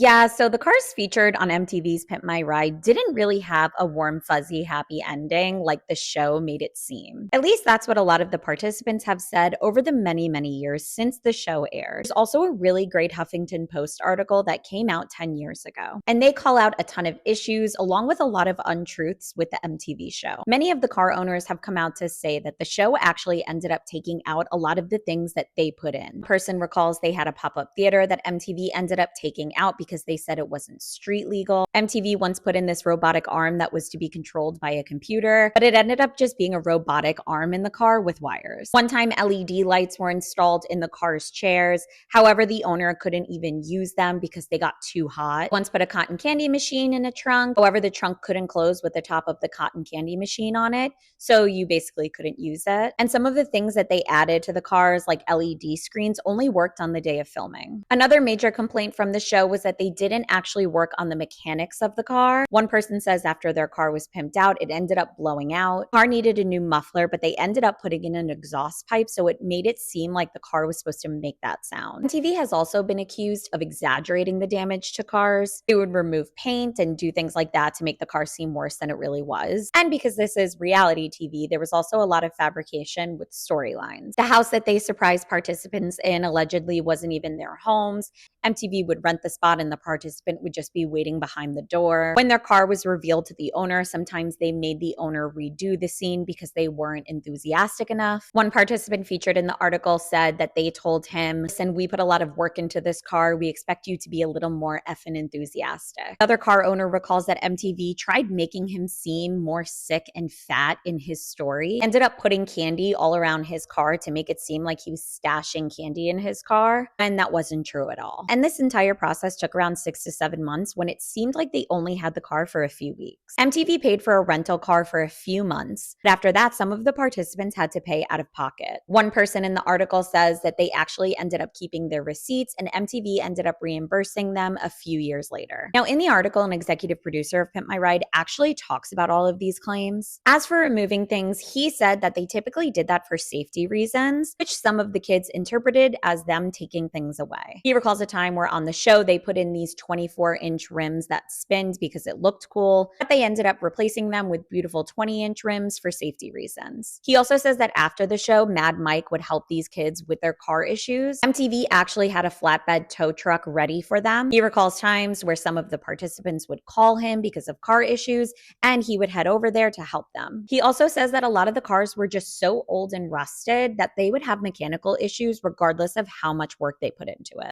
Yeah, so the cars featured on MTV's Pimp My Ride didn't really have a warm, fuzzy, happy ending like the show made it seem. At least that's what a lot of the participants have said over the many, many years since the show aired. There's also a really great Huffington Post article that came out 10 years ago, and they call out a ton of issues along with a lot of untruths with the MTV show. Many of the car owners have come out to say that the show actually ended up taking out a lot of the things that they put in. The person recalls they had a pop-up theater that MTV ended up taking out because they said it wasn't street legal. MTV once put in this robotic arm that was to be controlled by a computer, but it ended up just being a robotic arm in the car with wires. One time, LED lights were installed in the car's chairs. However, the owner couldn't even use them because they got too hot. Once put a cotton candy machine in a trunk. However, the trunk couldn't close with the top of the cotton candy machine on it, so you basically couldn't use it. And some of the things that they added to the cars, like LED screens, only worked on the day of filming. Another major complaint from the show was that they didn't actually work on the mechanics of the car. One person says after their car was pimped out, it ended up blowing out. The car needed a new muffler, but they ended up putting in an exhaust pipe, so it made it seem like the car was supposed to make that sound. MTV has also been accused of exaggerating the damage to cars. They would remove paint and do things like that to make the car seem worse than it really was. And because this is reality TV, there was also a lot of fabrication with storylines. The house that they surprised participants in allegedly wasn't even their homes. MTV would rent the spot and the participant would just be waiting behind the door. When their car was revealed to the owner, sometimes they made the owner redo the scene because they weren't enthusiastic enough. One participant featured in the article said that they told him, "Listen, we put a lot of work into this car. We expect you to be a little more effing enthusiastic." Another car owner recalls that MTV tried making him seem more sick and fat in his story, ended up putting candy all around his car to make it seem like he was stashing candy in his car, and that wasn't true at all. And this entire process took around 6 to 7 months when it seemed like they only had the car for a few weeks. MTV paid for a rental car for a few months, but after that, some of the participants had to pay out of pocket. One person in the article says that they actually ended up keeping their receipts and MTV ended up reimbursing them a few years later. Now, in the article, an executive producer of Pimp My Ride actually talks about all of these claims. As for removing things, he said that they typically did that for safety reasons, which some of the kids interpreted as them taking things away. He recalls a time where on the show they put in these 24-inch rims that spinned because it looked cool, but they ended up replacing them with beautiful 20-inch rims for safety reasons. He also says that after the show, Mad Mike would help these kids with their car issues. MTV actually had a flatbed tow truck ready for them. He recalls times where some of the participants would call him because of car issues, and he would head over there to help them. He also says that a lot of the cars were just so old and rusted that they would have mechanical issues regardless of how much work they put into it.